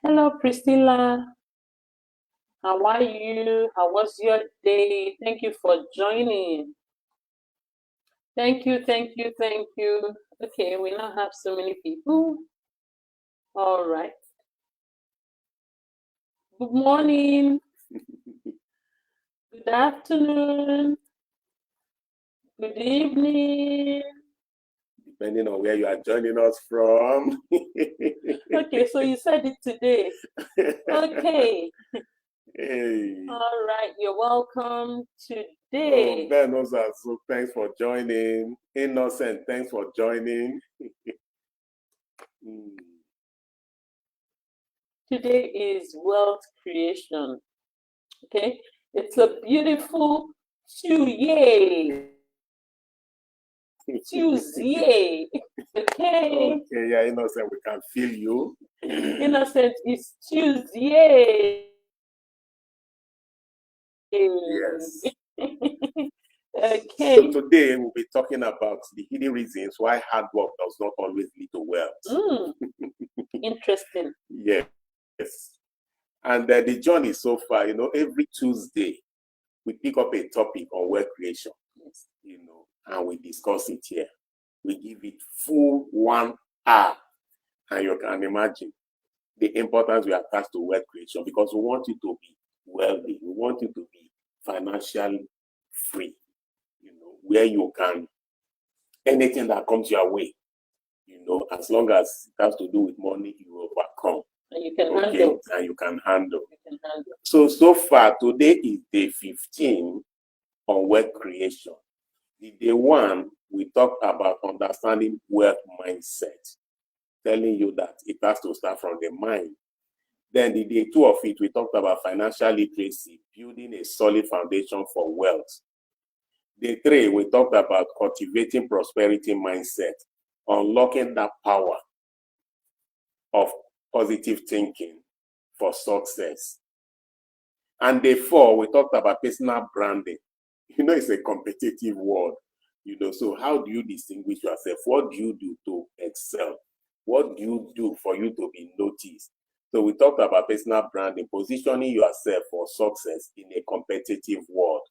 Hello, Priscilla. How are you? How was your day? Thank you for joining. Thank you, thank you, thank you. Okay, we now have so many people. All right. Good morning. Good afternoon. Good evening. Depending on where you are joining us from. Okay, so you said it today. Okay. Hey. All right, you're welcome today. Oh, Ben Ozazu, thanks for joining. Innocent, thanks for joining. Today is wealth creation. Okay, it's a beautiful Tuesday. Tuesday. Okay. Okay, yeah, Innocent, we can feel you. Innocent, it's Tuesday. Yes. Okay. So today we'll be talking about the hidden reasons why hard work does not always lead to wealth. Interesting. Yes. And the journey so far, every Tuesday we pick up a topic on wealth creation, Yes. and we discuss it here. We give it full 1 hour, and you can imagine the importance we attach to wealth creation, because we want you to be wealthy. We want you to be financially free, where you can, anything that comes your way, as long as it has to do with money, you overcome. And you can handle. And you can handle. You can handle. So far, today is day 15 on wealth creation. The day 1, we talked about understanding wealth mindset, telling you that it has to start from the mind. Then the day 2 of it, we talked about financial literacy, building a solid foundation for wealth. Day 3, we talked about cultivating prosperity mindset, unlocking that power of positive thinking for success. And day 4, we talked about personal branding. It's a competitive world, so how do you distinguish yourself? What do you do to excel? What do you do for you to be noticed? So we talked about personal branding, positioning yourself for success in a competitive world.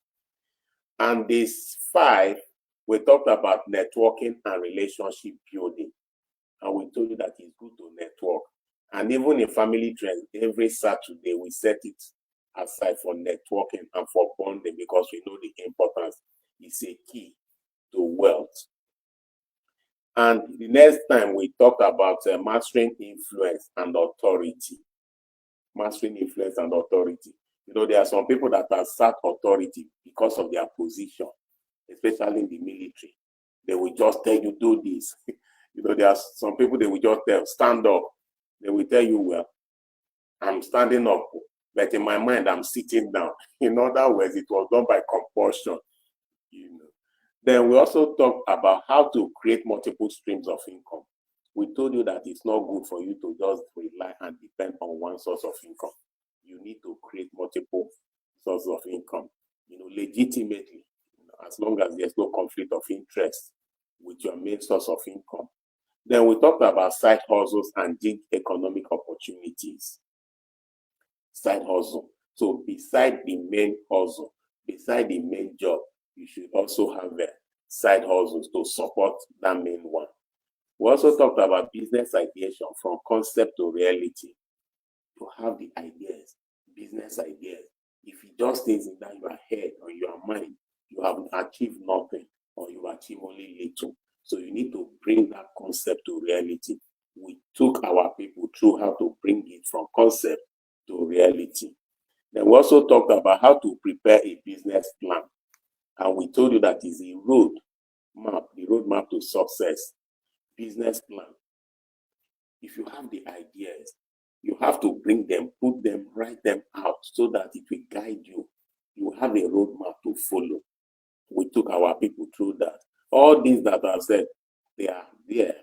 And this 5, we talked about networking and relationship building. And we told you that it's good to network. And even in family trends, every Saturday, we set it aside for networking and for bonding, because we know the importance is a key to wealth. And the next time we talked about mastering influence and authority. Mastering influence and authority. There are some people that assert authority because of their position, especially in the military. They will just tell you, do this. There are some people they will just tell, stand up. They will tell you, well, I'm standing up, but in my mind, I'm sitting down. In other words, it was done by compulsion. Then we also talked about how to create multiple streams of income. We told you that it's not good for you to just rely and depend on one source of income. You need to create multiple sources of income, legitimately, as long as there's no conflict of interest with your main source of income. Then we talked about side hustles and gig economic opportunities. Side hustle. So beside the main hustle, beside the main job, you should also have side hustles to support that main one. We also talked about business ideation from concept to reality. You have the ideas, business ideas. If it just stays in that your head or your mind, you have achieved nothing, or you achieve only little. So you need to bring that concept to reality. we took our people through how to bring it from concept to reality. Then we also talked about how to prepare a business plan. And we told you that is a road map, the roadmap to success. Business plan. If you have the ideas, you have to bring them, put them, write them out so that it will guide you. You have a roadmap to follow. We took our people through that. All these that I've said, they are there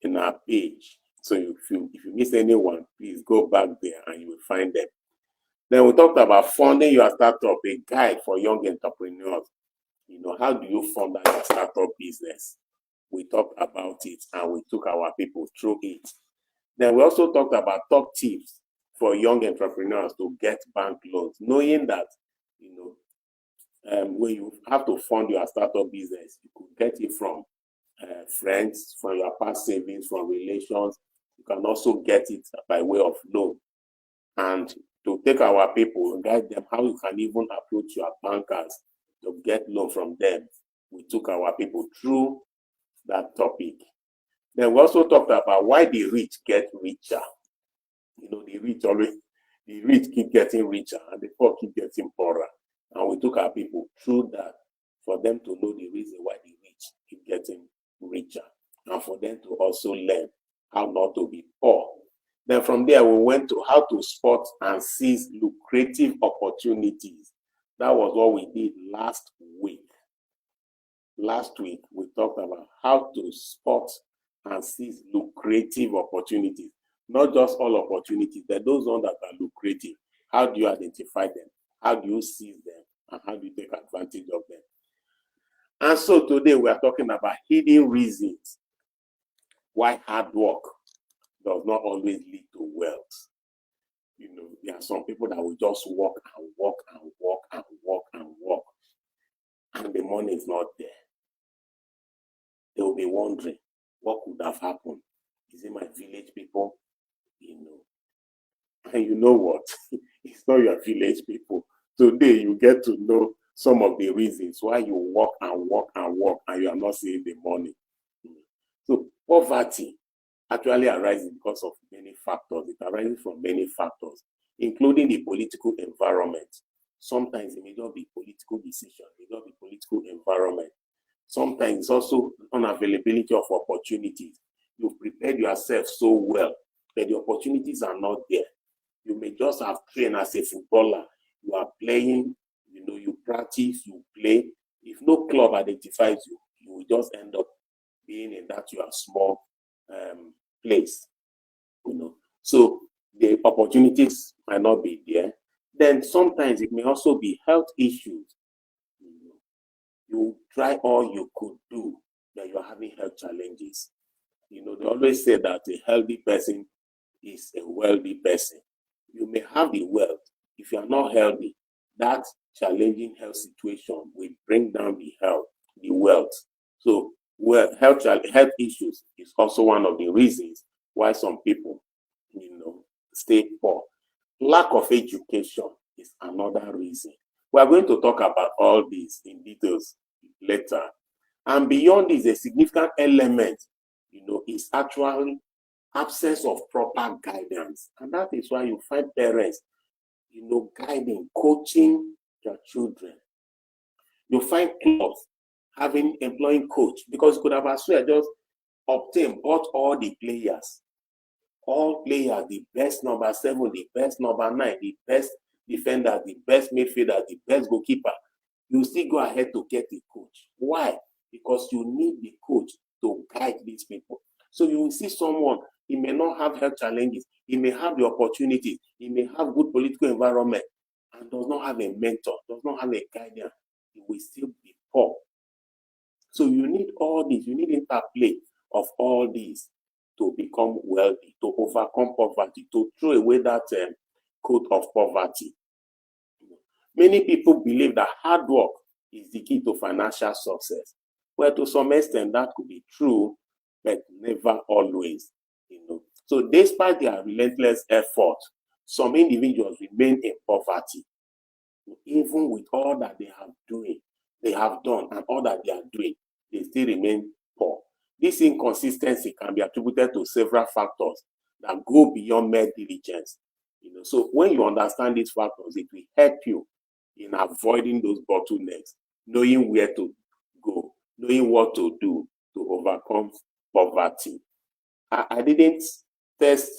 in our page. So if you miss anyone, please go back there and you will find them. Then we talked about funding your startup, a guide for young entrepreneurs. How do you fund your startup business? We talked about it and we took our people through it. Then we also talked about top tips for young entrepreneurs to get bank loans, knowing that, when you have to fund your startup business, you could get it from friends, from your past savings, from relations. You can also get it by way of loan. And to take our people and guide them how you can even approach your bankers to get loan from them. We took our people through that topic. Then we also talked about why the rich get richer. The rich keep getting richer and the poor keep getting poorer. And we took our people through that for them to know the reason why the rich keep getting richer and for them to also learn how not to be poor. Then from there, we went to how to spot and seize lucrative opportunities. That was what we did last week. Last week, we talked about how to spot and seize lucrative opportunities. Not just all opportunities, but those ones that are lucrative. How do you identify them? How do you seize them? And how do you take advantage of them? And so today we are talking about hidden reasons why hard work does not always lead to wealth. There are some people that will just work and work and work and work and work, and the money is not there. They will be wondering, what could have happened? Is it my village people? And you know what? It's not your village people. Today you get to know some of the reasons why you work and work and work and you are not seeing the money. So poverty actually arises because of many factors. It arises from many factors, including the political environment. Sometimes it may not be political decision, it may not be political environment. Sometimes it's also unavailability of opportunities. You've prepared yourself so well that the opportunities are not there. You may just have trained as a footballer. You are playing, you practice, you play. If no club identifies you, you will just end up being in that your small place. So the opportunities might not be there. Then sometimes it may also be health issues. You try all you could do, that you're having health challenges. They always say that a healthy person is a wealthy person. You may have the wealth. If you are not healthy, that challenging health situation will bring down the wealth. So health issues is also one of the reasons why some people, stay poor. Lack of education is another reason. We are going to talk about all these in details later. And beyond this, a significant element, is actually absence of proper guidance. And that is why you find parents, guiding, coaching their children. You find clubs employing coach, because you could have as well just bought all the players. All players, the best number 7, the best number 9, the best defender, the best midfielder, the best goalkeeper. You still go ahead to get the coach. Why? Because you need the coach to guide these people. So you will see someone, he may not have health challenges, he may have the opportunity, he may have good political environment, and does not have a mentor, does not have a guidance. He will still be poor. So you need all this, you need interplay of all these to become wealthy, to overcome poverty, to throw away that coat of poverty. Many people believe that hard work is the key to financial success. Well, to some extent, that could be true, but never always. So despite their relentless effort, some individuals remain in poverty. Even with all that they have done, and all that they are doing, they still remain poor. This inconsistency can be attributed to several factors that go beyond mere diligence. So when you understand these factors, it will help you in avoiding those bottlenecks, knowing where to go, knowing what to do to overcome poverty. I didn't test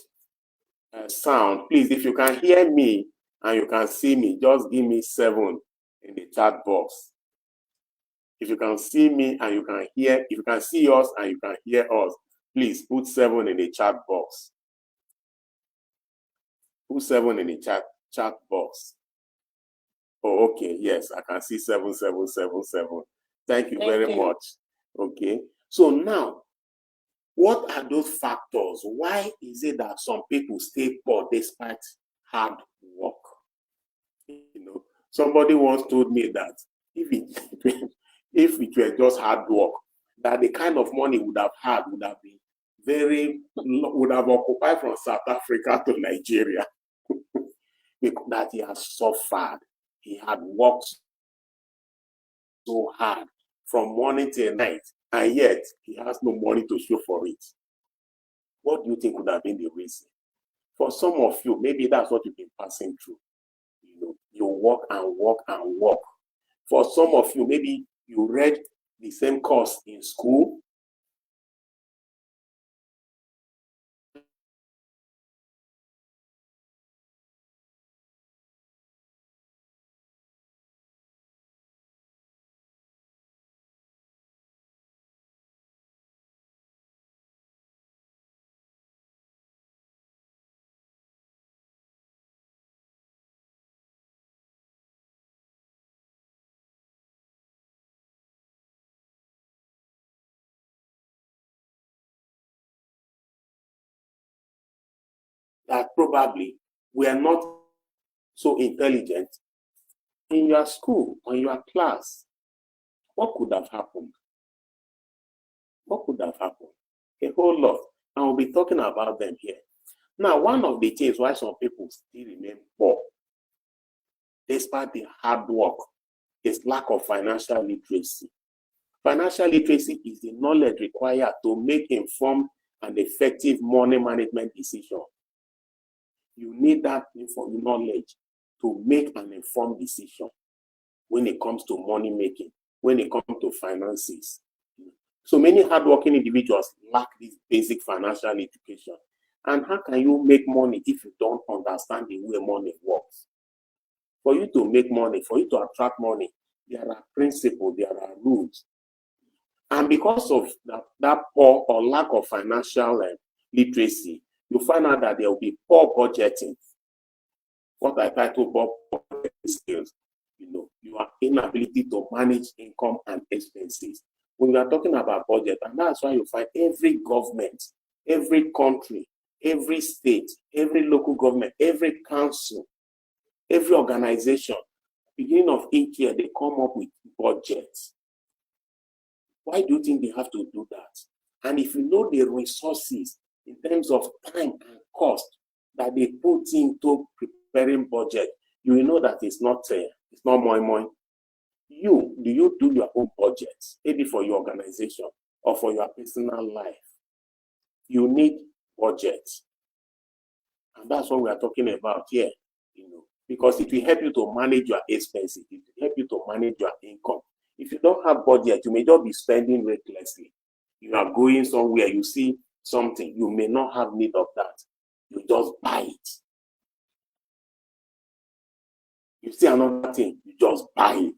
sound. Please, if you can hear me and you can see me, just give me 7 in the chat box. If you can see me and you can hear, if you can see us and you can hear us, please put 7 in the chat box. Put 7 in the chat box. Oh, okay. Yes, I can see 7. Thank you very much. Okay. So now, what are those factors? Why is it that some people stay poor despite hard work? Somebody once told me that if it were just hard work, that the kind of money would have been would have occupied from South Africa to Nigeria. Because that he has suffered. He had worked so hard from morning till night, and yet he has no money to show for it. What do you think would have been the reason? For some of you, maybe that's what you've been passing through. You work and work and work. For some of you, maybe you read the same course in school. That probably were not so intelligent in your school or in your class. What could have happened? What could have happened? A whole lot. And we'll be talking about them here. Now, one of the things why some people still remain poor, despite the hard work, is lack of financial literacy. Financial literacy is the knowledge required to make informed and effective money management decisions. You need that knowledge to make an informed decision when it comes to money making, when it comes to finances. So many hardworking individuals lack this basic financial education. And how can you make money if you don't understand the way money works? For you to make money, for you to attract money, there are principles, there are rules. And because of that poor or lack of financial literacy, you find out that there will be poor budgeting. What I title poor budgeting skills, your inability to manage income and expenses. When we are talking about budget, and that's why you find every government, every country, every state, every local government, every council, every organization, beginning of each year, they come up with budgets. Why do you think they have to do that? And if you know the resources in terms of time and cost that they put into preparing budget, you will know that it's not moi. Do you do your own budget, maybe for your organization or for your personal life? You need budget. And that's what we are talking about here, because it will help you to manage your expenses. It will help you to manage your income. If you don't have budget, you may just be spending recklessly. You are going somewhere, you see something, you may not have need of that. You just buy it. You see another thing, you just buy it.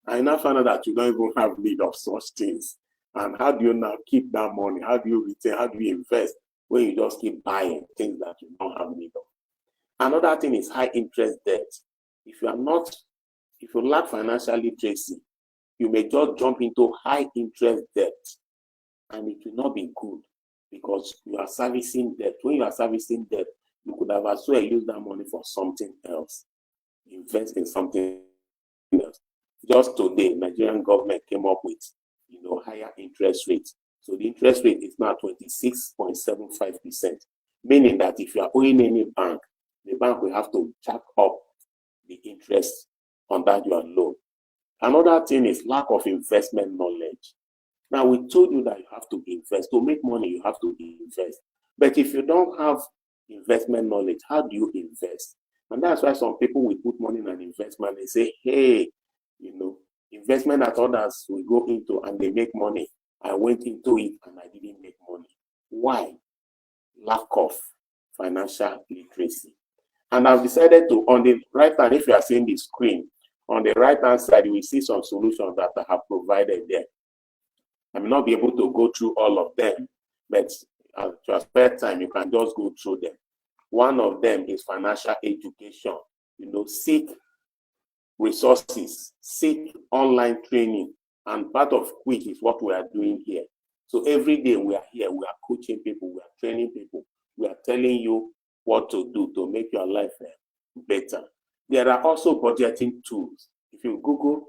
I now find out that you don't even have need of such things. And how do you now keep that money? How do you retain? How do you invest when you just keep buying things that you don't have need of? Another thing is high interest debt. If you lack financial literacy, you may just jump into high interest debt, and it will not be good because you are servicing debt. When you are servicing debt, you could have as well used that money for something else, invest in something else. Just today, Nigerian government came up with higher interest rates. So the interest rate is now 26.75%, meaning that if you are owing any bank, the bank will have to jack up the interest on that your loan. Another thing is lack of investment knowledge. Now, we told you that you have to invest. To make money, you have to invest. But if you don't have investment knowledge, how do you invest? And that's why some people will put money in an investment. They say, hey, investment that others will go into and they make money. I went into it and I didn't make money. Why? Lack of financial literacy. And I've decided to, on the right hand, if you are seeing the screen, on the right hand side, you will see some solutions that I have provided there. I may not be able to go through all of them, but to spare time, you can just go through them. One of them is financial education. Seek resources, seek online training, and part of which is what we are doing here. So every day we are here, we are coaching people, we are training people, we are telling you what to do to make your life better. There are also budgeting tools. If you Google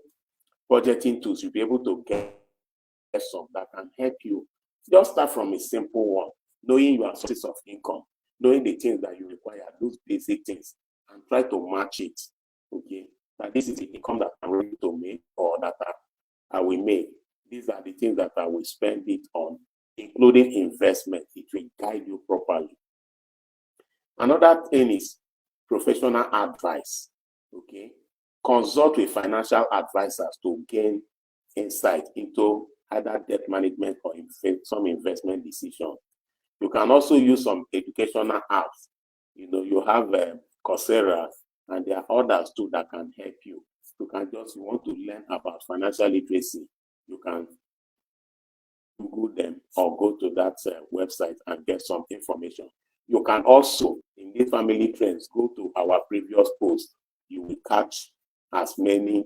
budgeting tools, you'll be able to get some that can help you. Just start from a simple one, knowing your sources of income, knowing the things that you require, those basic things, and try to match it. Okay, that this is the income that I'm ready to make or that I will make. These are the things that I will spend it on, including investment. It will guide you properly. Another thing is professional advice. Okay, consult with financial advisors to gain insight into either debt management or some investment decision. You can also use some educational apps. You have Coursera, and there are others too that can help you. You want to learn about financial literacy, you can Google them or go to that website and get some information. You can also, in these family trends, go to our previous post. You will catch as many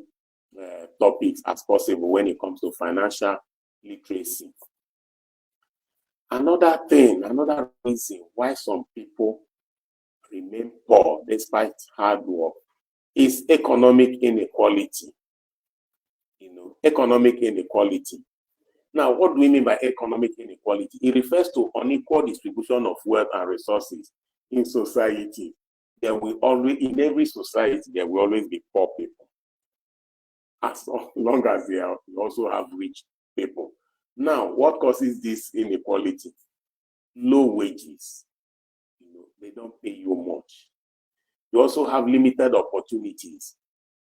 topics as possible when it comes to financial literacy. Another reason why some people remain poor despite hard work is economic inequality. Economic inequality. Now, what do we mean by economic inequality? It refers to unequal distribution of wealth and resources in society. In every society, there will always be poor people, as long as we also have rich people. Now, what causes this inequality? Low wages. They don't pay you much. You also have limited opportunities.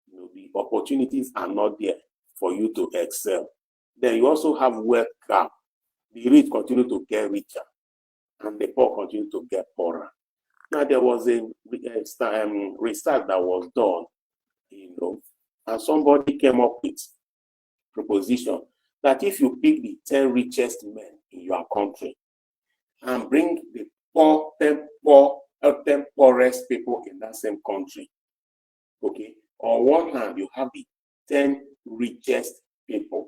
The opportunities are not there for you to excel. Then you also have wealth gap. The rich continue to get richer, and the poor continue to get poorer. Now, there was a research that was done, and somebody came up with a proposition that if you pick the 10 richest men in your country and bring the 10 poorest people in that same country, okay, on one hand, you have the 10 richest people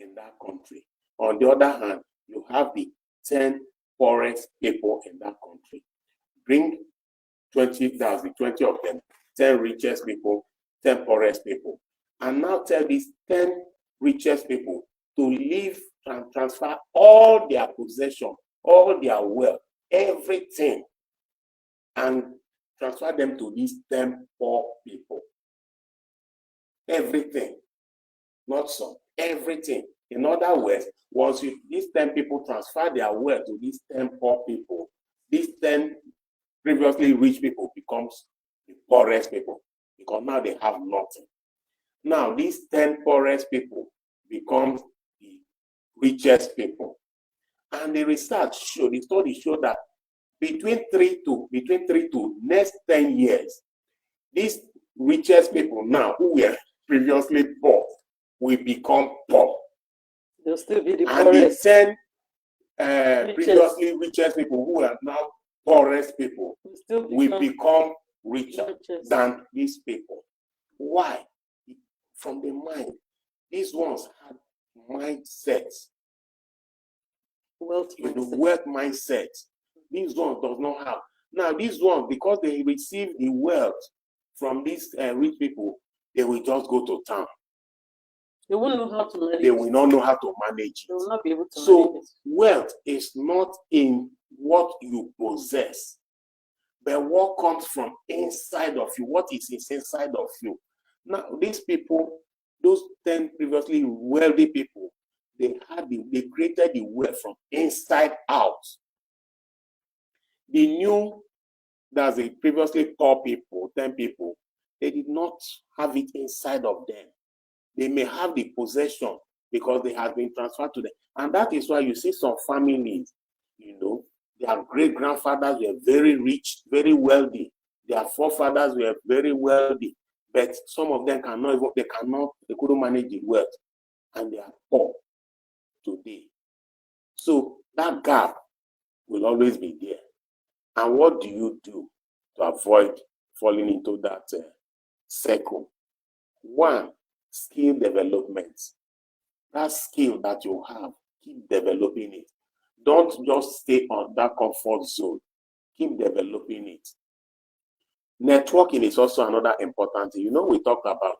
in that country. On the other hand, you have the 10 poorest people in that country. Bring 20 of them, 10 richest people, 10 poorest people. And now tell these 10 richest people to leave and transfer all their possession, all their wealth, everything, and transfer them to these 10 poor people. Everything, not some, everything. In other words, once these 10 people transfer their wealth to these 10 poor people, these 10 previously rich people becomes the poorest people, because now they have nothing. Now, these 10 poorest people become the richest people. And the study showed that between 3 to next 10 years, these richest people now who were previously poor will become poor. They'll still be the and poorest. the 10 previously richest people who are now poorest people will become richer than these people. Why? From the mind. These ones had mindsets. Wealth mindset. These ones does not have. Now, these ones, because they receive the wealth from these rich people, they will just go to town. They won't know how to manage it. They will not know how to manage it. They will not be able to So, manage it. wealth is not in what you possess, but what comes from inside of you, what is inside of you. Now, these people, those 10 previously wealthy people, They created the wealth from inside out. They knew that the previously poor people, 10 people, they did not have it inside of them. They may have the possession because they have been transferred to them. And that is why you see some families, their great-grandfathers were very rich, very wealthy. Their forefathers were very wealthy. But some of them they couldn't manage the wealth. And they are poor today. So that gap will always be there. And what do you do to avoid falling into that circle? One, skill development. That skill that you have, keep developing it. Don't just stay on that comfort zone. Keep developing it. Networking is also another important thing. We talked about,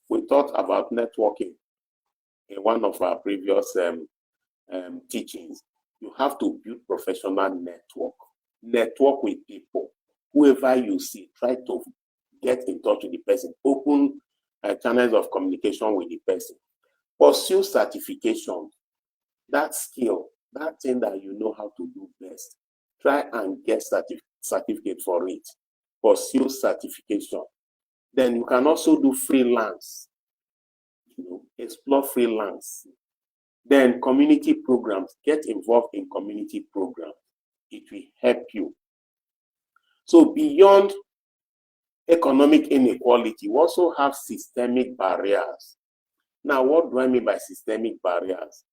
we thought about networking in one of our previous teachings. You have to build professional network. Network with people. Whoever you see, try to get in touch with the person. Open channels of communication with the person. Pursue certification. That skill, that thing that you know how to do best. Try and get certificate for it. Pursue certification. Then you can also do freelance. Explore freelance. Then community programs. Get involved in community programs. It will help you. So beyond economic inequality, we also have systemic barriers. Now, what do I mean by systemic barriers?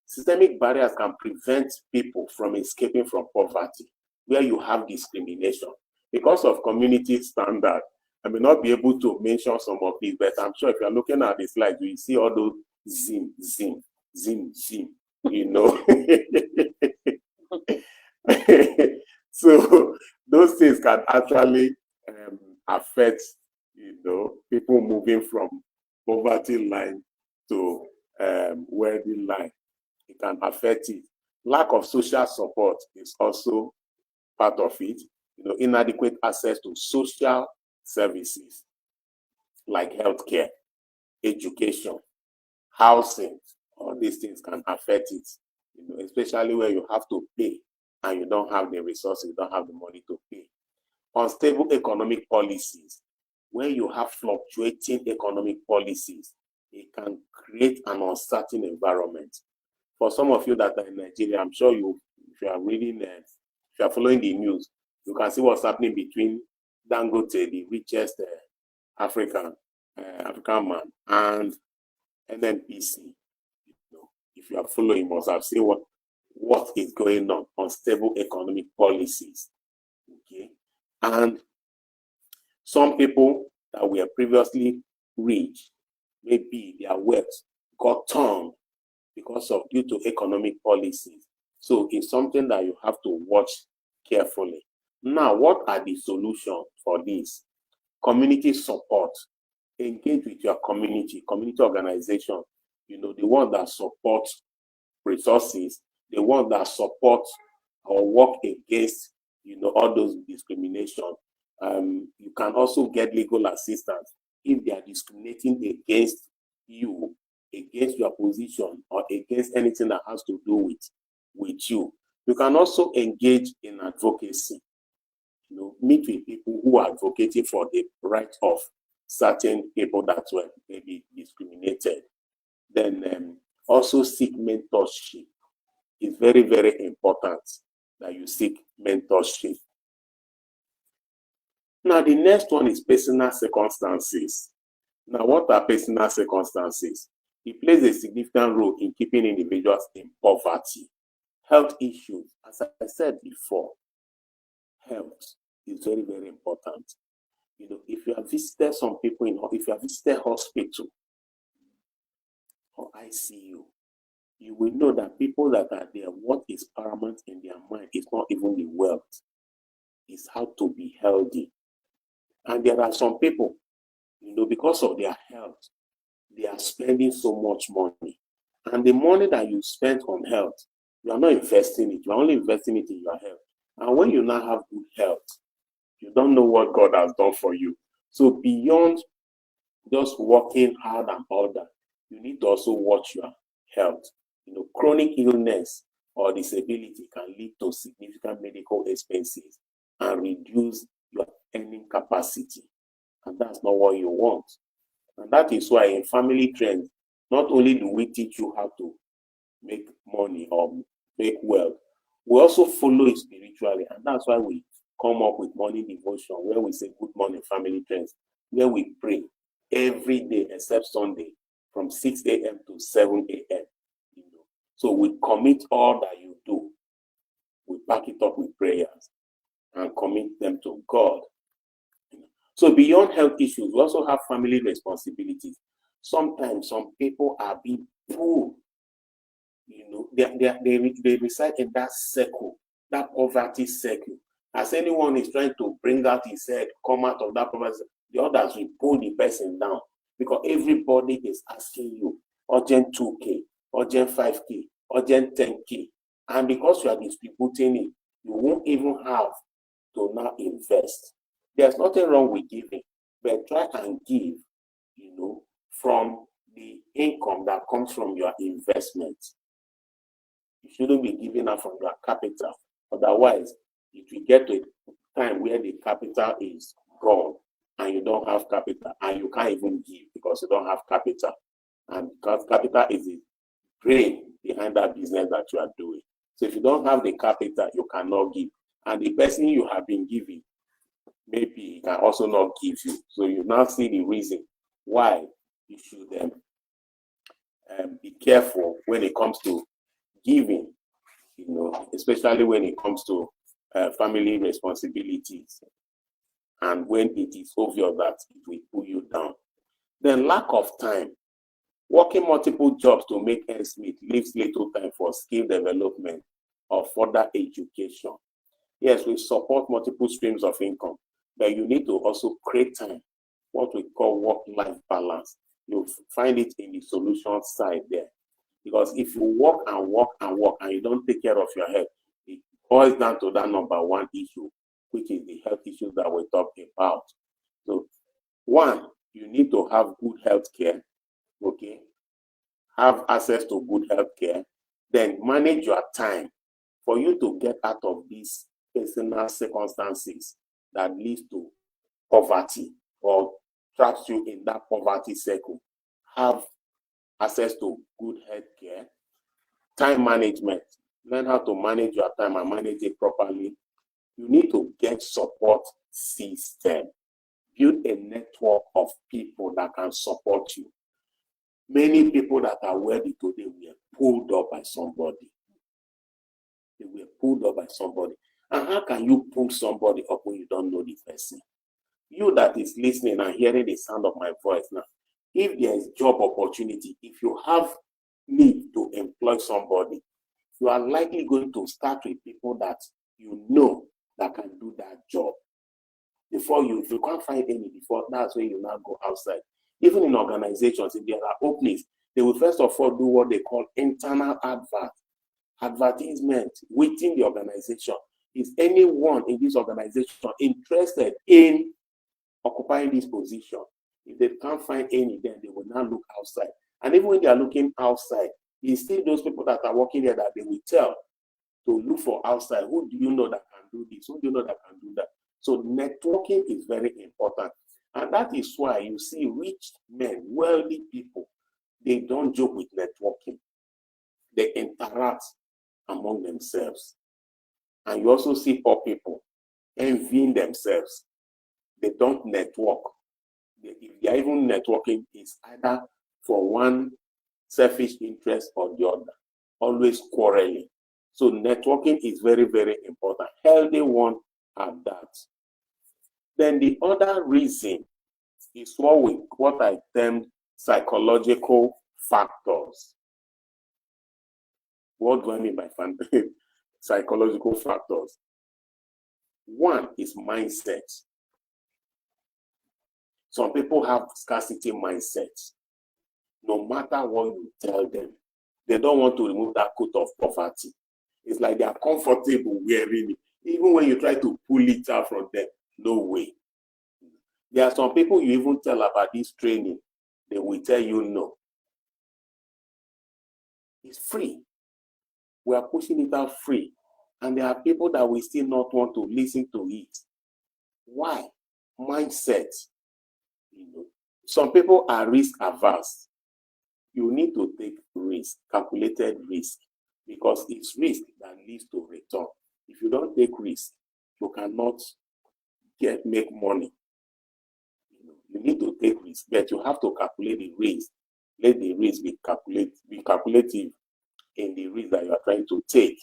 Systemic barriers can prevent people from escaping from poverty, where you have discrimination. Because of community standard, I may not be able to mention some of these, but I'm sure if you're looking at the slide, you see all those zim. So those things can actually affect, people moving from poverty line to wealthy line. It can affect it. Lack of social support is also part of it. Inadequate access to social services like healthcare, education, housing. All these things can affect it. Especially where you have to pay and you don't have the resources, you don't have the money to pay. Unstable economic policies. When you have fluctuating economic policies, it can create an uncertain environment. For some of you that are in Nigeria, I'm sure if you are reading, if you are following the news, you can see what's happening between Dangote, the richest African man, and NNPC. If you are following, you must have seen what is going on. Unstable economic policies. Okay, and some people that were previously rich, maybe their wealth got turned due to economic policies. So it's something that you have to watch carefully. Now, what are the solutions for this? Community support. Engage with your community organization. The one that supports resources, the one that supports or work against, all those discrimination. You can also get legal assistance if they are discriminating against you, against your position, or against anything that has to do with you. You can also engage in advocacy. Meet with people who are advocating for the right of certain people that were maybe discriminated. Then also seek mentorship. It's very, very important that you seek mentorship. Now, the next one is personal circumstances. Now, what are personal circumstances? It plays a significant role in keeping individuals in poverty. Health issues, as I said before, health is very, very important. If you have visited some people, if you have visited hospital or ICU, you will know that people that are there, what is paramount in their mind is not even the wealth, it's how to be healthy. And there are some people, because of their health, they are spending so much money. And the money that you spend on health, you are not investing it. You are only investing it in your health. And when you now have good health, you don't know what God has done for you. So beyond just working hard and all that. You need to also watch your health. Chronic illness or disability can lead to significant medical expenses and reduce your earning capacity. And that's not what you want. And that is why in Family Trends, not only do we teach you how to make money or make wealth, we also follow it spiritually. And that's why we come up with morning devotion where we say good morning Family Trends, where we pray every day except Sunday from 6 a.m. to 7 a.m. So we commit all that you do. We back it up with prayers and commit them to God. So beyond health issues, we also have family responsibilities. Sometimes some people are being pulled. They reside in that circle, that poverty circle. As anyone is trying to bring out his head, come out of that poverty, the others will pull the person down because everybody is asking you, urgent 2K, urgent 5K, urgent 10K. And because you are distributing it, you won't even have to now invest. There's nothing wrong with giving, but try and give, from the income that comes from your investment. You shouldn't be giving out from your capital. Otherwise, it will get to a time where the capital is gone and you don't have capital and you can't even give because you don't have capital. And because capital is the brain behind that business that you are doing. So if you don't have the capital, you cannot give. And the person you have been giving, maybe he can also not give you. So you now see the reason why you should be careful when it comes to giving, especially when it comes to family responsibilities and when it is obvious that it will pull you down. Then lack of time. Working multiple jobs to make ends meet leaves little time for skill development or further education. Yes, we support multiple streams of income, but you need to also create time, what we call work-life balance. You'll find it in the solution side there. Because if you work and work and work and you don't take care of your health, it boils down to that number one issue, which is the health issues that we talked about. So, one, you need to have good health care, okay? Have access to good health care, then manage your time for you to get out of these personal circumstances that leads to poverty or traps you in that poverty circle. Have access to good health care, time management. Learn how to manage your time and manage it properly. You need to get support system. Build a network of people that can support you. Many people that are wealthy today were pulled up by somebody. They were pulled up by somebody. And how can you pull somebody up when you don't know the person? You that is listening and hearing the sound of my voice now, if there is job opportunity, if you have need to employ somebody, you are likely going to start with people that you know that can do that job. If you can't find any before, that's when you now go outside. Even in organizations, if there are openings, they will first of all do what they call internal advertisement within the organization. Is anyone in this organization interested in occupying this position? If they can't find any, then they will now look outside. And even when they are looking outside, it's still those people that are working there that they will tell to look for outside. Who do you know that can do this? Who do you know that can do that? So networking is very important. And that is why you see rich men, wealthy people, they don't joke with networking. They interact among themselves. And you also see poor people envying themselves. They don't network. If they are even networking, it's either for one selfish interest or the other. Always quarreling. So networking is very, very important. Healthy one have that. Then the other reason is what I term psychological factors. What do I mean by psychological factors? One is mindset. Some people have scarcity mindset. No matter what you tell them, they don't want to remove that coat of poverty. It's like they are comfortable wearing it. Even when you try to pull it out from them, no way. There are some people you even tell about this training, they will tell you no. It's free. We are pushing it out free. And there are people that will still not want to listen to it. Why? Mindset. Some people are risk averse. You need to take risk, calculated risk, because it's risk that leads to return. If you don't take risk, you cannot make money. You need to take risk, but you have to calculate the risk. Let the risk be calculative in the risk that you are trying to take.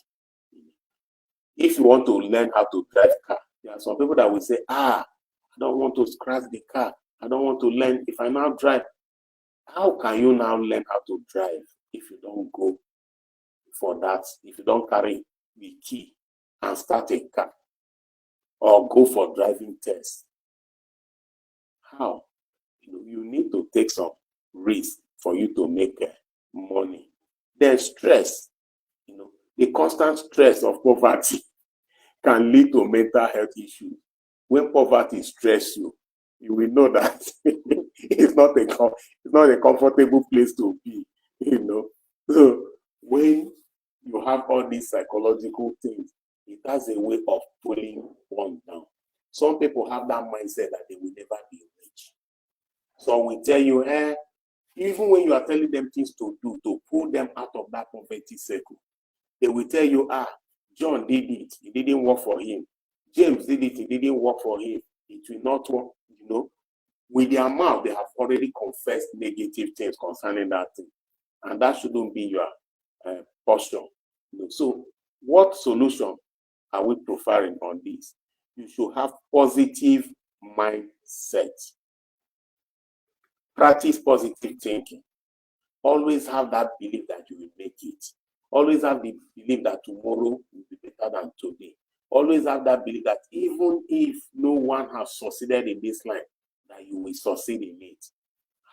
If you want to learn how to drive car, there are some people that will say, I don't want to scratch the car. I don't want to learn. If I now drive, how can you now learn how to drive if you don't go for that, if you don't carry the key and start a car or go for driving tests? How? You need to take some risk for you to make money. Then stress, the constant stress of poverty can lead to mental health issues. When poverty stresses you, you will know that it's not a comfortable place to be. So when you have all these psychological things, it has a way of pulling one down. Some people have that mindset that they will never be rich. So we tell you, even when you are telling them things to do to pull them out of that poverty circle, they will tell you, John did it, it didn't work for him. James did it, it didn't work for him. It will not work, With their mouth, they have already confessed negative things concerning that thing. And that shouldn't be your posture. So what solution are we profiling on this? You should have positive mindset. Practice positive thinking. Always have that belief that you will make it. Always have the belief that tomorrow will be better than today. Always have that belief that even if no one has succeeded in this line, that you will succeed in it.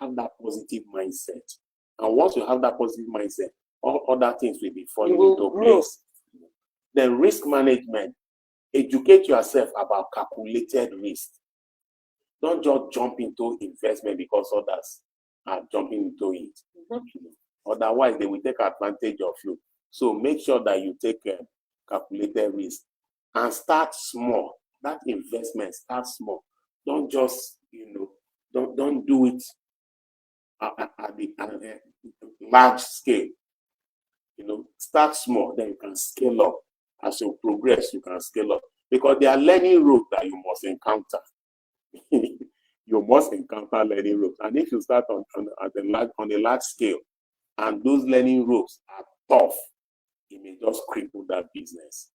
Have that positive mindset. And once you have that positive mindset, all other things will be falling into place. Then risk management. Educate yourself about calculated risk. Don't just jump into investment because others are jumping into it. Otherwise, they will take advantage of you. So make sure that you take calculated risk and start small. That investment, start small. Don't just, don't do it at the large scale. Start small, then you can scale up. As you progress, you can scale up. Because there are learning roads that you must encounter. You must encounter learning ropes. And if you start on a large scale, and those learning ropes are tough, it may just cripple that business.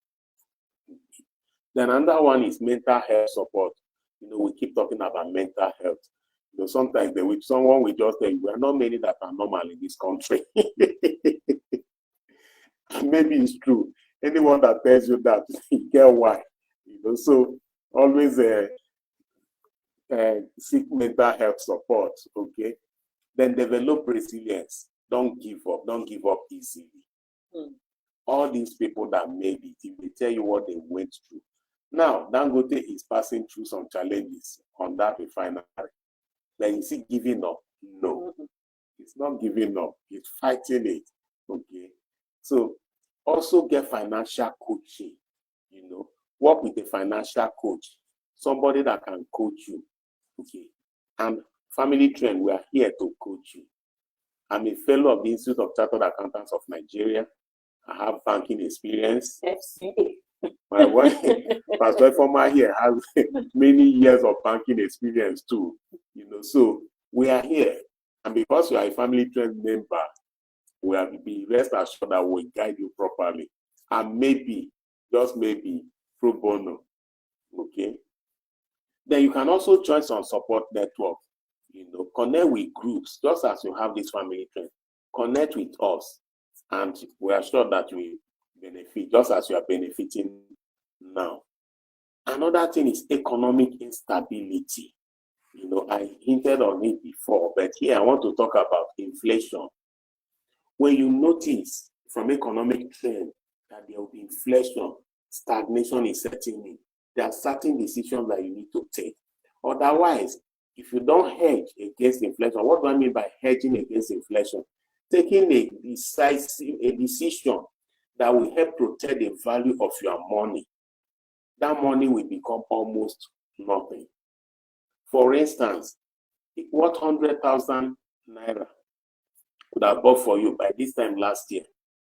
Then another one is mental health support. We keep talking about mental health. Sometimes someone will just say, we are not many that are normal in this country. Maybe it's true. Anyone that tells you that, you get why. So always seek mental health support, okay? Then develop resilience. Don't give up. Don't give up easily. All these people that made it, if they tell you what they went through. Now, Dangote is passing through some challenges on that refinery. Then you see giving up? No. It's not giving up. It's fighting it, okay? So also get financial coaching, Work with a financial coach, somebody that can coach you. Okay. And Family Trend, we are here to coach you. I'm a fellow of the Institute of Chartered Accountants of Nigeria. I have banking experience. My wife, Pastor Ifoma here, has many years of banking experience too. So we are here. And because you are a Family Trend member, we have be rest assured that we'll guide you properly. And maybe, just maybe, pro bono. Okay. Then you can also join some support network. Connect with groups, just as you have this Family Trend. Connect with us, and we are sure that you will benefit, just as you are benefiting now. Another thing is economic instability. I hinted on it before, but here I want to talk about inflation. When you notice from economic trend that there will be inflation, stagnation is setting in, there are certain decisions that you need to take. Otherwise, if you don't hedge against inflation, what do I mean by hedging against inflation? Taking a decision that will help protect the value of your money. That money will become almost nothing. For instance, what 100,000 naira could have bought for you by this time last year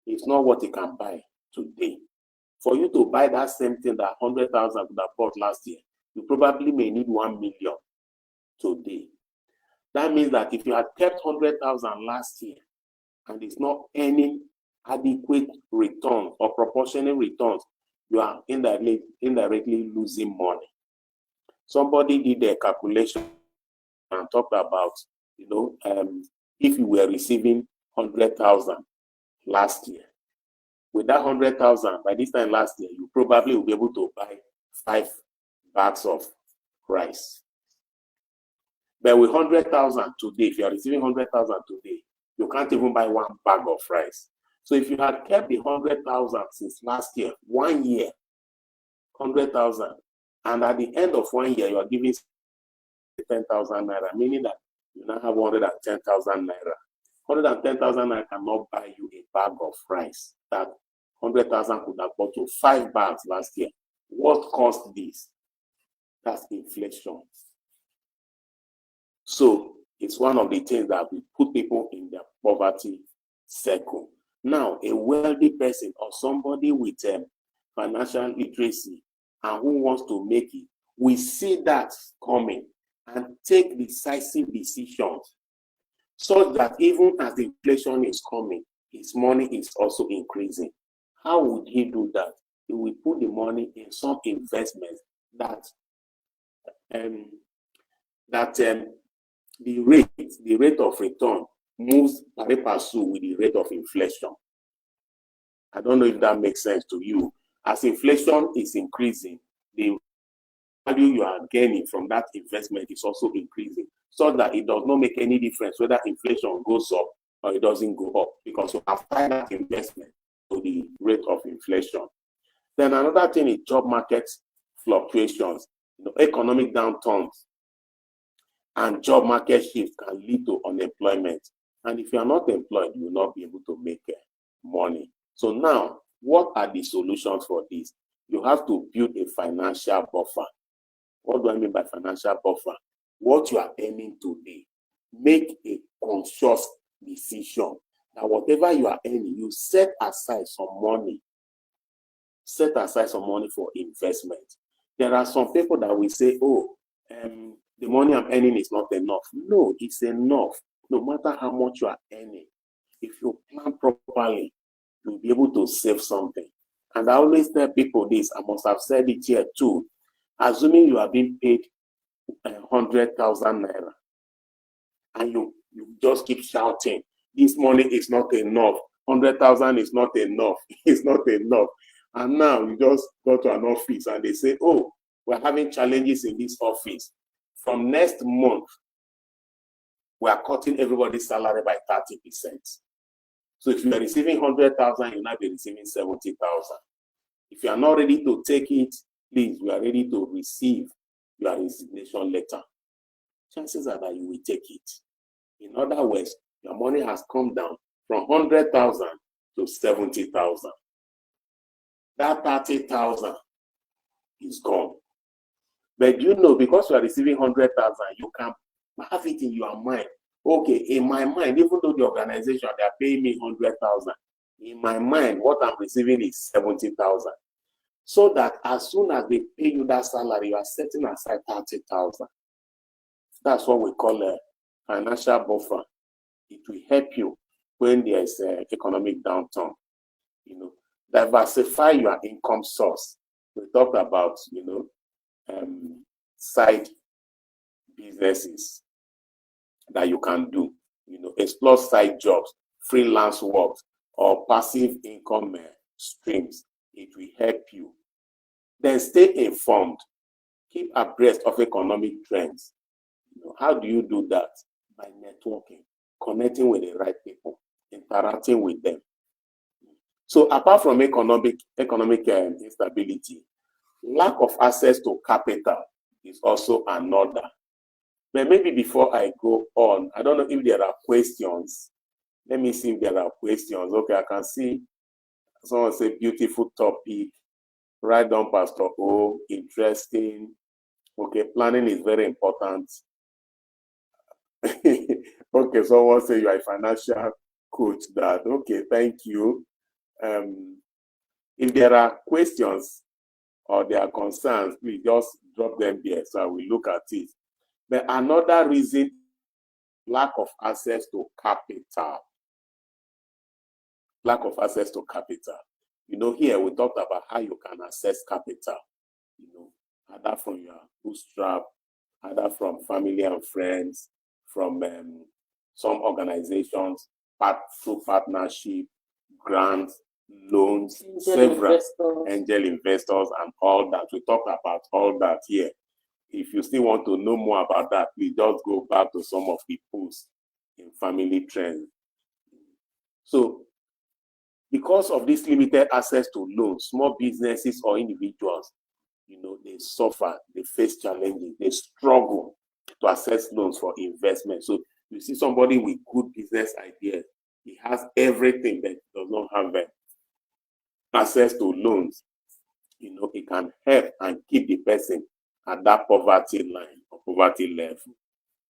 is not what you can buy today. For you to buy that same thing that 100,000 could have bought last year, you probably may need 1 million today. That means that if you had kept 100,000 last year and it's not earning adequate returns or proportionate returns, you are indirectly losing money. Somebody did a calculation and talked about, if you were receiving 100,000 last year, with that 100,000, by this time last year, you probably will be able to buy 5 bags of rice. But with 100,000 today, if you are receiving 100,000 today, you can't even buy 1 bag of rice. So if you had kept the 100,000 since last year, 1 year, 100,000, and at the end of 1 year, you are giving 10,000 naira, meaning that you now have 110,000 naira. 110,000 naira cannot buy you a bag of rice. That 100,000 could have bought you 5 bags last year. What caused this? That's inflation. So it's one of the things that will put people in their poverty circle. Now, a wealthy person or somebody with financial literacy and who wants to make it, we see that coming and take decisive decisions so that even as the inflation is coming, his money is also increasing. How would he do that? He will put the money in some investments that the rate of return moves pari passu with the rate of inflation. I don't know if that makes sense to you. As inflation is increasing, the value you are gaining from that investment is also increasing, so that it does not make any difference whether inflation goes up or it doesn't go up, because you have tied that investment to the rate of inflation. Then another thing is job market fluctuations. Economic downturns and job market shifts can lead to unemployment. And if you are not employed, you will not be able to make money. So now, what are the solutions for this? You have to build a financial buffer. What do I mean by financial buffer? What you are earning today, make a conscious decision that whatever you are earning, you set aside some money. Set aside some money for investment. There are some people that will say, the money I'm earning is not enough. No, it's enough. No matter how much you are earning, if you plan properly, you'll be able to save something. And I always tell people this, I must have said it here too. Assuming you are being paid 100,000 naira, and you just keep shouting, this money is not enough, 100,000 is not enough, it's not enough. And now you just go to an office and they say, we're having challenges in this office. From next month, we are cutting everybody's salary by 30%. So if you are receiving 100,000, you'll now be receiving 70,000. If you are not ready to take it, please, we are ready to receive your resignation letter. Chances are that you will take it. In other words, your money has come down from 100,000 to 70,000. That 30,000 is gone. But because you are receiving 100,000, you can have it in your mind. Okay, in my mind, even though the organization, they are paying me 100,000, in my mind, what I'm receiving is 70,000. So that as soon as they pay you that salary, you are setting aside 30,000. That's what we call a financial buffer. It will help you when there's an economic downturn. Diversify your income source. We talked about, side businesses that you can do. Explore side jobs, freelance work, or passive income streams. It will help you. Then stay informed. Keep abreast of economic trends. How do you do that? By networking, connecting with the right people, interacting with them. So apart from economic instability, lack of access to capital is also another. But maybe before I go on, I don't know if there are questions. Let me see if there are questions. Okay, I can see someone say beautiful topic. Right on, Pastor O. Interesting. Okay, planning is very important. Okay, someone say you are a financial coach. That okay, thank you. If there are questions or there are concerns, please just drop them there so I will look at it. But another reason, lack of access to capital. Lack of access to capital. You know, here we talked about how you can access capital. You know, either from your bootstrap, either from family and friends, from some organizations, through partnership, grants, loans, several angel investors, and all that. We talked about all that here. If you still want to know more about that, please just go back to some of the posts in Family Trends. So, because of this limited access to loans, small businesses or individuals, you know, they suffer, they face challenges, they struggle to access loans for investment. So you see somebody with good business ideas, he has everything but does not have access to loans. You know, it can help and keep the person at that poverty line or poverty level.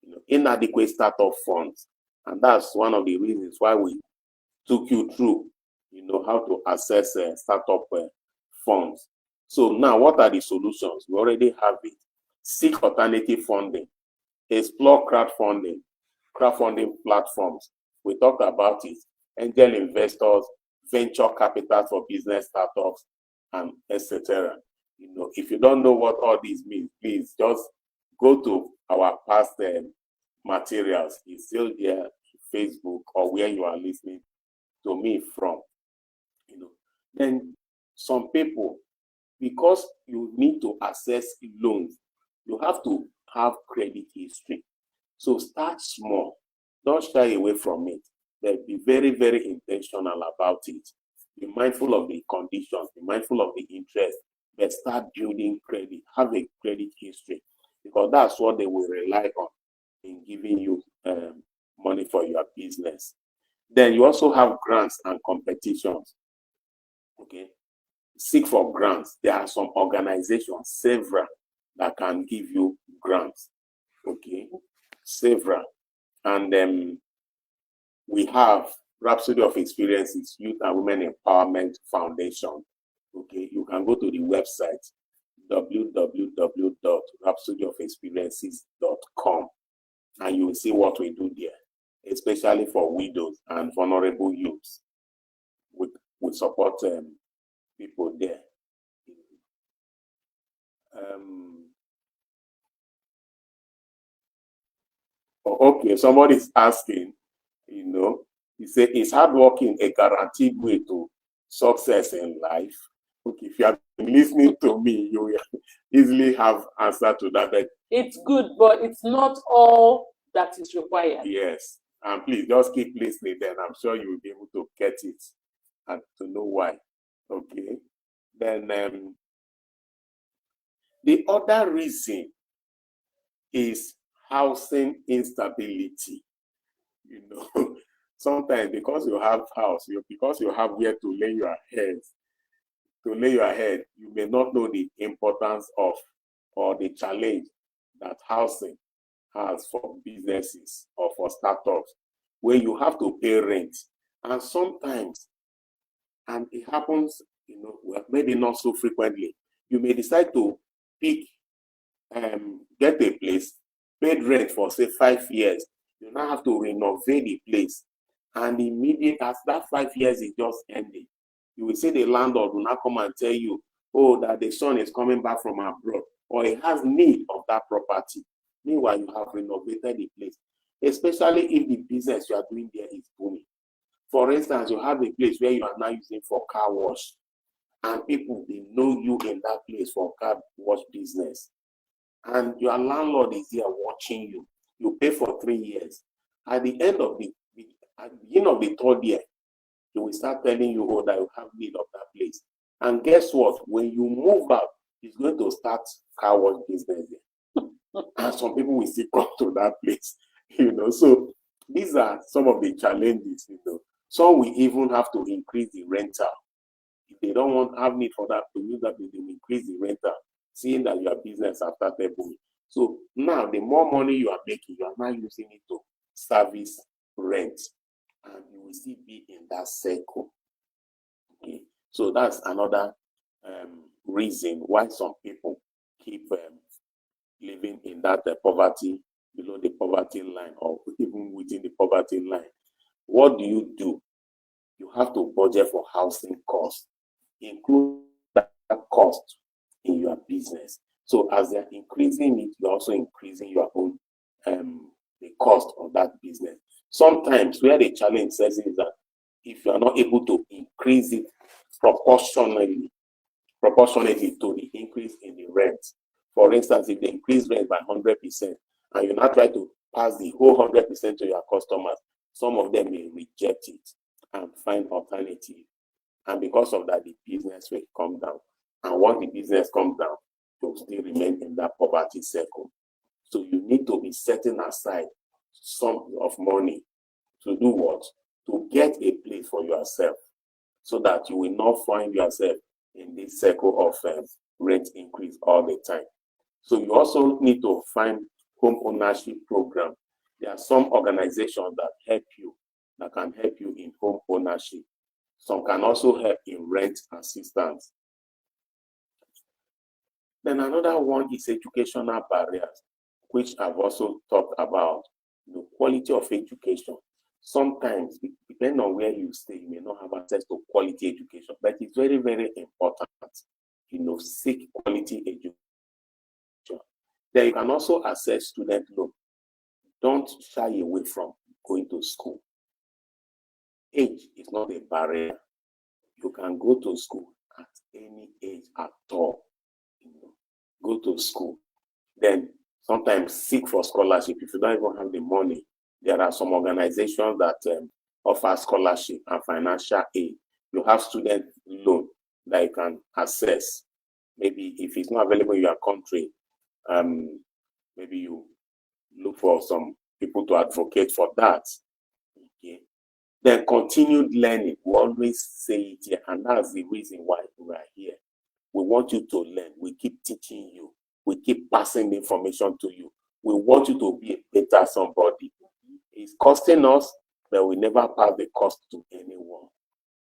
You know, inadequate startup funds. And that's one of the reasons why we took you through, you know, how to access startup funds. So now, what are the solutions? We already have it. Seek alternative funding. Explore crowdfunding platforms. We talked about it. Angel investors, venture capital for business startups, and etc. You know, if you don't know what all this means, please just go to our past materials. It's still there, Facebook or where you are listening to me from. You know, then some people, because you need to access loans, you have to have credit history. So start small. Don't shy away from it. But be very, very intentional about it. Be mindful of the conditions, be mindful of the interest, but start building credit. Have a credit history, because that's what they will rely on in giving you money for your business. Then you also have grants and competitions. Okay. Seek for grants. There are some organizations, several, that can give you grants. Okay. Several. And we have Rhapsody of Experiences, Youth and Women Empowerment Foundation. Okay. You can go to the website www.rhapsodyofexperiences.com and you will see what we do there, especially for widows and vulnerable youths. We support people there. Okay, somebody's asking, you know, he said, is hard working a guaranteed way to success in life? Okay, if you have been listening to me, you will easily have answer to that. But it's good, but it's not all that is required. Yes, and please just keep listening, then I'm sure you will be able to get it and to know why. Okay, then the other reason is housing instability. You know, sometimes because you have house, because you have where to lay your head, you may not know the importance of or the challenge that housing has for businesses or for startups, where you have to pay rent. And sometimes, and it happens, you know, well, maybe not so frequently, you may decide to pick, get a place, paid rent for say 5 years. You now have to renovate the place. And immediately as that 5 years is just ending, you will see the landlord will now come and tell you, oh, that the son is coming back from abroad, or he has need of that property. Meanwhile, you have renovated the place, especially if the business you are doing there is booming. For instance, you have a place where you are now using for car wash, and people, they know you in that place for car wash business. And your landlord is here watching you. You pay for 3 years. At the end of at the beginning of the 3rd year, he will start telling you, oh, that you have need of that place. And guess what? When you move out, he's going to start car wash business there. and some people will still come to that place, So these are some of the challenges, Some will even have to increase the rental. If they don't have need for that, to use that, they will increase the rental, seeing that your business has started booming. So now, the more money you are making, you are now using it to service rent, and you will still be in that circle. Okay, so that's another reason why some people keep living in that poverty, below the poverty line, or even within the poverty line. What do? You have to budget for housing costs, include that cost in your business. So as they're increasing it, you're also increasing your own the cost of that business. Sometimes where the challenge says is that if you are not able to increase it proportionally to the increase in the rent. For instance, if they increase rent by 100% and you now try to pass the whole 100% to your customers, some of them may reject it and find alternative. And because of that, the business will come down. And once the business comes down, you'll still remain in that poverty circle. So you need to be setting aside some of money to do what? To get a place for yourself, so that you will not find yourself in this circle of rent increase all the time. So you also need to find home ownership program. There are some organizations that can help you in home ownership. Some can also help in rent assistance. Then another one is educational barriers, which I've also talked about. The quality of education. Sometimes, depending on where you stay, you may not have access to quality education, but it's very, very important, seek quality education. Then you can also access student loan. Don't shy away from going to school. Age is not a barrier. You can go to school at any age at all. Go to school. Then sometimes seek for scholarship. If you don't even have the money, there are some organizations that offer scholarship and financial aid. You have student loan that you can access. Maybe if it's not available in your country, maybe you look for some people to advocate for that. Okay. Then continued learning. We always say it here, and that's the reason why we are here. We want you to learn. We keep teaching you. We keep passing the information to you. We want you to be a better somebody. It's costing us, but we never pass the cost to anyone.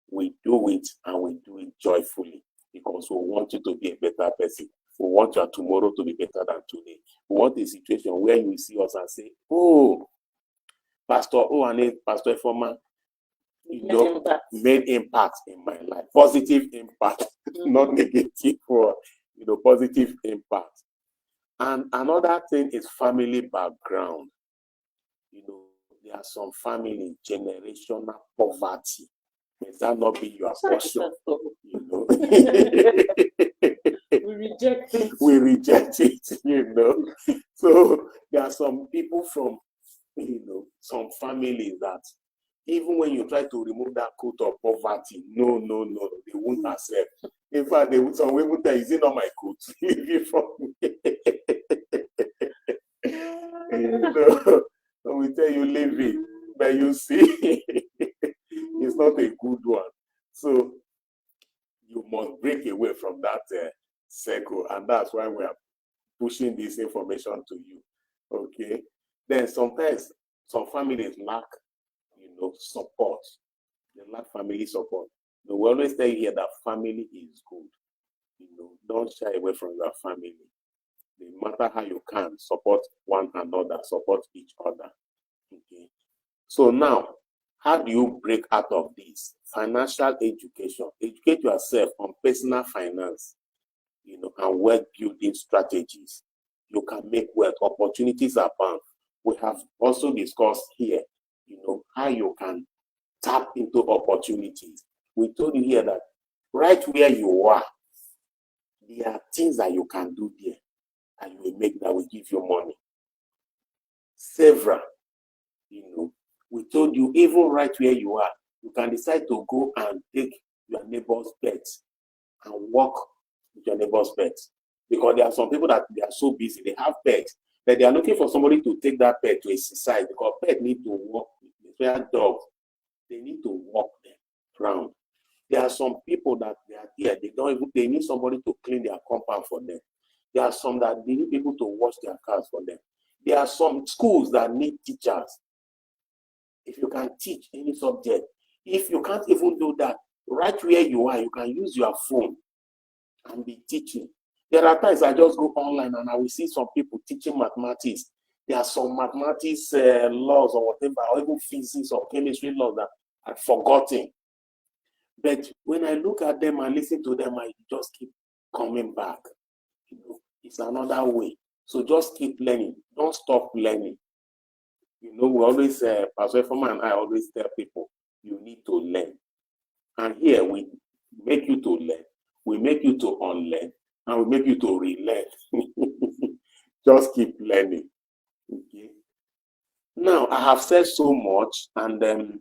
We do it, and we do it joyfully, because we want you to be a better person. We want your tomorrow to be better than today. We want a situation where you see us and say, "Oh, Pastor Pastor Efoma, made impact in my life. Positive impact, not negative, or positive impact." And another thing is family background. There are some family generational poverty. May that not be your portion? We reject it. We reject it. So there are some people from some families that even when you try to remove that coat of poverty, no, they won't accept. In fact, some will tell you, "Is it not my coat?" We tell you, "Leave it," but you see, it's not a good one. So you must break away from that circle, and that's why we are pushing this information to you. Okay. Then sometimes some families lack, support. They lack family support. We always tell you here that family is good. Don't shy away from your family. No matter how you can, support one another, support each other. Okay. So now, how do you break out of this? Financial education. Educate yourself on personal finance, and wealth building strategies. You can make wealth. Opportunities abound. We have also discussed here, how you can tap into opportunities. We told you here that right where you are, there are things that you can do there, and you will make that will give you money. Several, we told you even right where you are, you can decide to go and take your neighbor's pets and walk with your neighbor's pets. Because there are some people that they are so busy, they have pets, but they are looking for somebody to take that pet to exercise because pet need to walk. Especially dogs, they need to walk them around. There are some people that they are here, they need somebody to clean their compound for them. There are some that they need people to wash their cars for them. There are some schools that need teachers. If you can teach any subject, if you can't even do that, right where you are, you can use your phone and be teaching. There are times I just go online and I will see some people teaching mathematics. There are some mathematics laws or whatever, or even physics or chemistry laws that I've forgotten. But when I look at them and listen to them, I just keep coming back. It's another way. So just keep learning. Don't stop learning. We always, Pastor Efoma and I always tell people, you need to learn. And here we make you to learn. We make you to unlearn. And we make you to relearn. Just keep learning. Okay. Now, I have said so much, and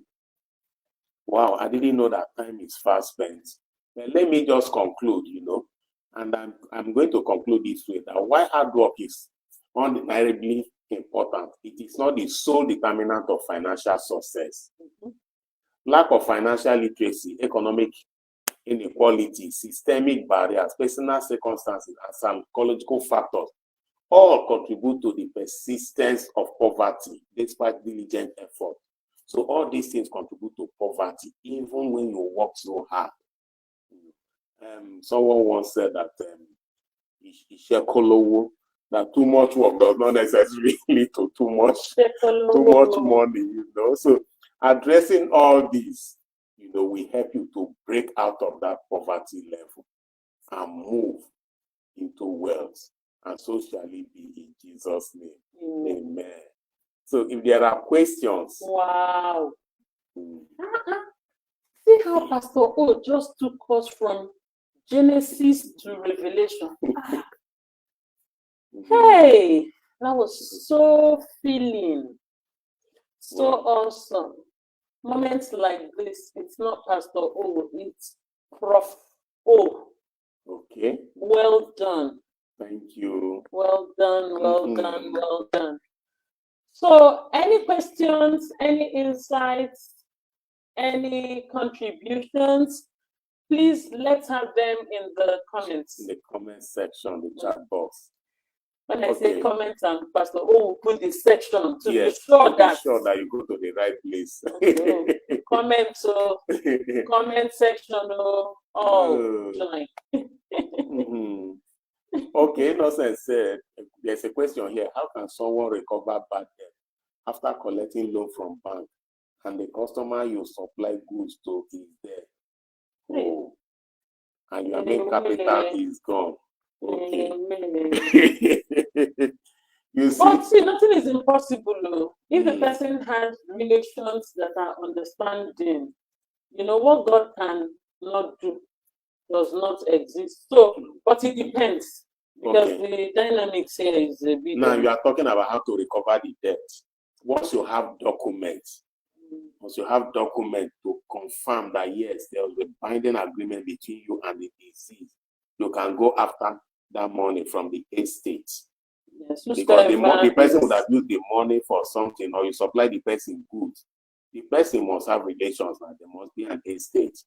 wow, I didn't know that time is fast spent. But let me just conclude, and I'm going to conclude this way, that why hard work is undeniably important. It is not the sole determinant of financial success. Lack of financial literacy, economic inequality, systemic barriers, personal circumstances, and psychological factors all contribute to the persistence of poverty despite diligent effort. So all these things contribute to poverty, even when you work so hard. Someone once said that that too much work does not necessarily lead to too much money, So addressing all these, will help you to break out of that poverty level and move into wealth. And so shall it be in Jesus' name. Amen. So if there are questions. Wow. See how Pastor O just took us from Genesis to Revelation. Hey, that was so filling. So awesome. Moments like this, it's not Pastor O, it's Prof. O. Okay. Well done. Thank you. Well done, well done, well done. So, any questions, any insights, any contributions, please let's have them in the comments. In the comment section, the chat box. When I say comments, and Pastor O put the section to yes, be sure to that you go to the right place. Comment, comment section, join. Okay, Innocent said, there's a question here. How can someone recover bad debt after collecting loan from bank and the customer you supply goods to is there? Oh, and your main capital is gone. Okay. You see? But see, nothing is impossible, though. If the person has relations that are understanding, what God can not do does not exist. So, but it depends. Because the dynamics here is a bit. Now you are talking about how to recover the debt. Once you have documents, to confirm that yes, there was a binding agreement between you and the deceased, you can go after that money from the estate. Yes, because the person would have used the money for something, or you supply the person goods. The person must have relations, and there must be an estate.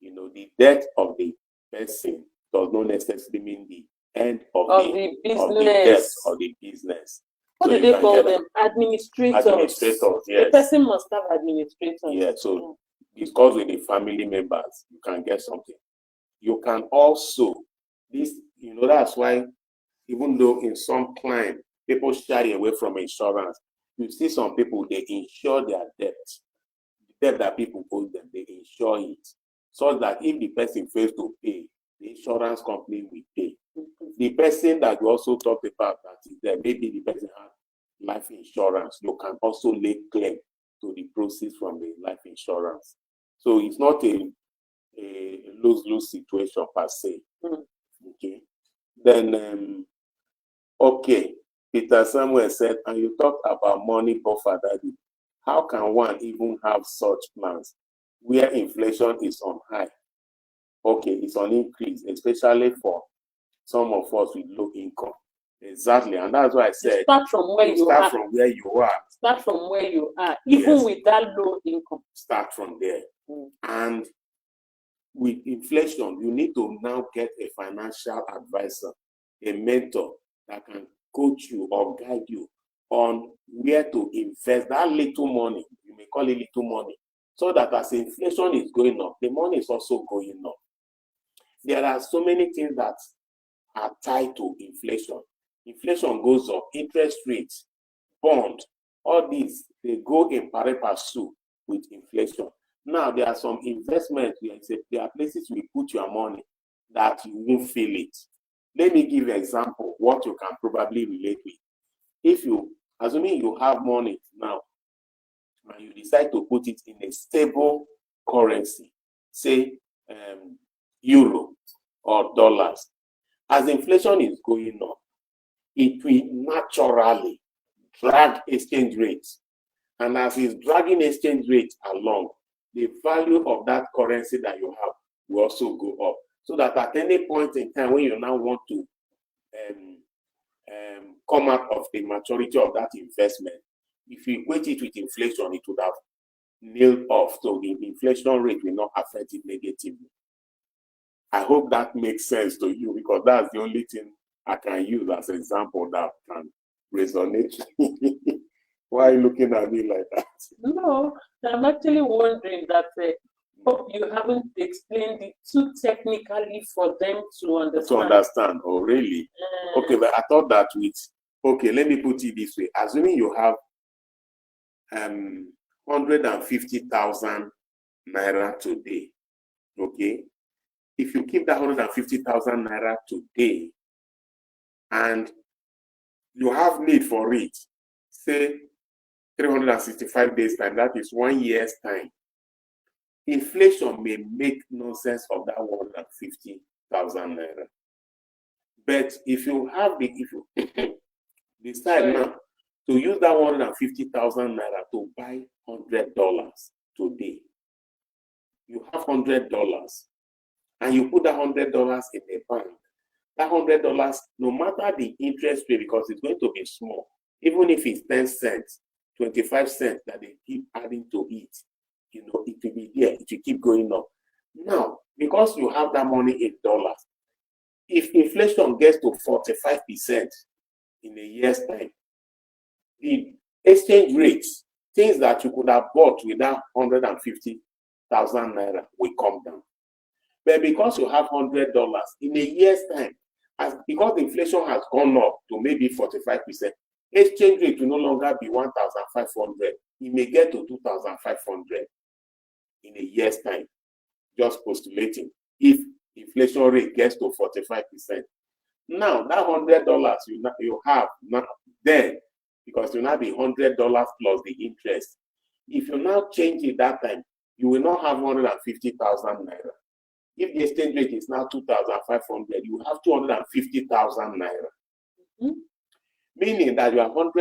The death of the person does not necessarily mean the end of the death of the business. What do they call them? Administrators. Administrators, yes. The person must have administrators. Yeah, so discuss with the family members. You can get something. You can also, that's why, even though in some clients, people shy away from insurance, you see some people, they insure their debt. The debt that people owe them, they insure it. So that if the person fails to pay, the insurance company will pay. The person that you also talked about that is there, maybe the person has life insurance, you can also lay claim to the proceeds from the life insurance. So it's not a lose-lose situation per se. Okay. Then, Peter Samuel said, and you talked about money buffer, Daddy. How can one even have such plans where inflation is on high? Okay, it's on increase, especially for some of us with low income. Exactly. And that's why I You said start from where you you start are. from where you are. Start from where you are, even Yes. with that low income. Start from there. Mm. And with inflation, you need to now get a financial advisor, a mentor that can coach you or guide you on where to invest that little money. You may call it little money, so that as inflation is going up, the money is also going up. There are so many things that are tied to inflation. Inflation goes up, interest rates, bond, all these, they go in pari passu with inflation. Now, there are some investments, there are places you put your money that you won't feel it. Let me give you an example, what you can probably relate with. If you, assuming you have money now, and you decide to put it in a stable currency, say euro or dollars, as inflation is going up, it will naturally drag exchange rates. And as it's dragging exchange rates along, the value of that currency that you have will also go up. So that at any point in time when you now want to come out of the maturity of that investment, if you equate it with inflation, it would have nailed off. So the inflation rate will not affect it negatively. I hope that makes sense to you, because that's the only thing I can use as an example that can resonate. Why are you looking at me like that? No, I'm actually wondering that hope you haven't explained it too technically for them to understand. To understand. Oh, really? Okay, but I thought that okay, let me put it this way. Assuming you have 150,000 naira today, okay? If you keep that 150,000 naira today and you have need for it, say 365 days time, that is 1 year's time, inflation may make nonsense of that 150,000 naira. But if you decide now to use that 150,000 naira to buy $100 today, you have $100 and you put that $100 in the bank. That $100, no matter the interest rate, because it's going to be small, even if it's 10 cents, 25 cents that they keep adding to it, it will be there, it will keep going up. Now, because you have that money in dollars, if inflation gets to 45% in a year's time, the exchange rates, things that you could have bought with that 150,000 naira, will come down. But because you have $100 in a year's time, because inflation has gone up to maybe 45%, exchange rate will no longer be 1,500. It may get to 2,500 in a year's time, just postulating, if inflation rate gets to 45%. Now, that $100 you have now, then, because you now be $100 plus the interest, if you now change it that time, you will not have 150,000 naira. If the exchange rate is now 2,500, you have 250,000 naira. Mm-hmm. Meaning that you have $100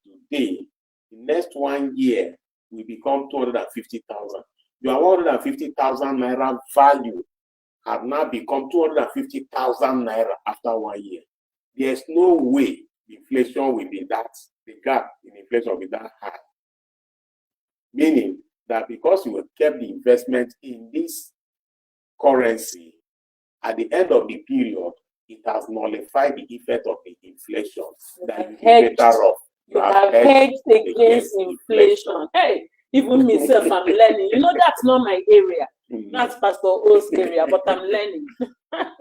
today, the next 1 year will become 250,000. Your 150,000 naira value have now become 250,000 naira after 1 year. There's no way inflation will be that, the gap in inflation will be that high. Meaning that because you have kept the investment in this currency, at the end of the period, it has nullified the effect of the inflation. That you be better off. You have hedged against inflation. Hey, even myself, I'm learning. That's not my area. That's Pastor O's area, but I'm learning.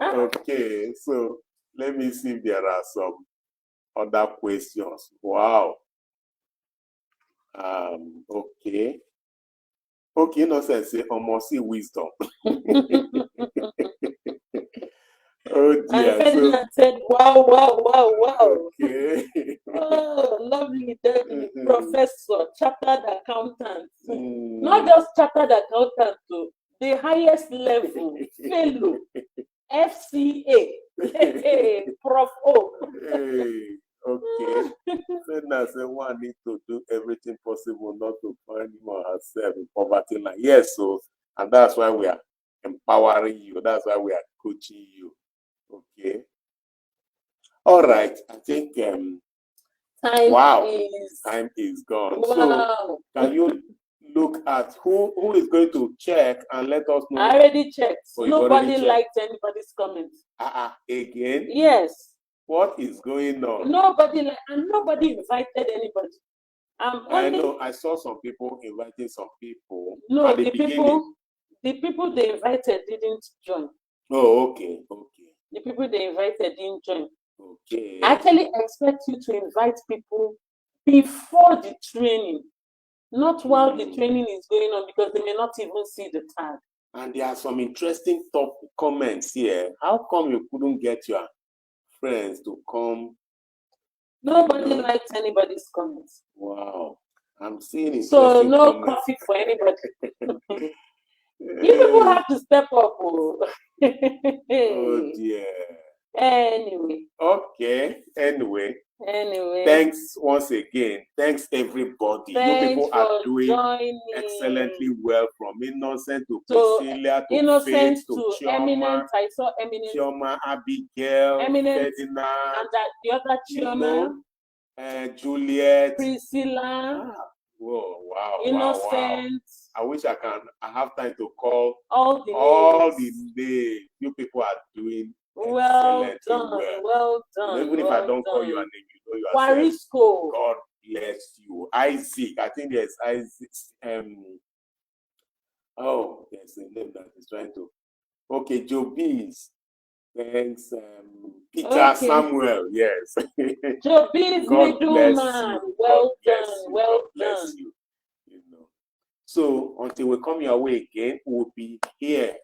Okay, so let me see if there are some other questions. Wow. Okay. Okay, Innocent say, almost see wisdom. Oh dear. And said, wow. Okay. Oh, lovely, professor, chartered accountant. Not just chartered accountant, too. The highest level, fellow, FCA, Prof. O. Hey, okay. Fena said one need to do everything possible not to find him or herself in poverty line. Yes, so, and that's why we are empowering you. That's why we are coaching you. Okay. All right. I think Time wow, is time is gone. So wow. can you look at who is going to check and let us know? I already checked. Oh, you've already Nobody checked. liked anybody's comments. Again? Yes. What is going on? Nobody invited anybody. I know. I saw some people inviting some people. No, at the the beginning. people they invited didn't join. Oh, okay. The people they invited didn't join. Okay. I actually expect you to invite people before the training, not while the training is going on, because they may not even see the tag. And there are some interesting top comments here. How come you couldn't get your friends to come? Nobody liked anybody's comments. Wow. I'm seeing it. So no coffee for anybody. You people have to step up. Oh dear. Anyway. Okay. Anyway. Thanks once again. Thanks everybody. Thanks you people are doing joining. Excellently well, from Innocent to Priscilla to Innocent Faith to Chioma, Eminent. I saw Eminent. Chioma, Abigail, Eminent, Ferdinand, and that the other Chioma, Juliet, Priscilla. Whoa, wow, Innocent. Wow. I wish I have time to call all the names. You people are doing well done. Well done. Even if I don't call your name, you know yourself. Warisco. God bless you. Isaac. I think there's Isaac. There's a name that is trying to. Okay, Jobies. Thanks, Peter Samuel. Yes. Jobies, middleman. Well done. Well done. You know. So until we come your way again, we'll be here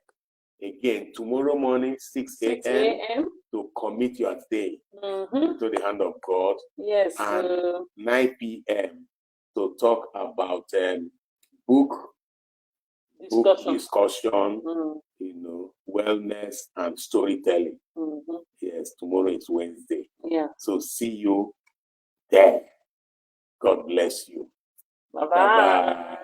again tomorrow morning, 6 a.m. to commit your day to the hand of God. Yes. And 9 p.m. to talk about book discussion, wellness and storytelling. Yes, tomorrow is Wednesday. Yeah. So see you there. God bless you. Bye-bye.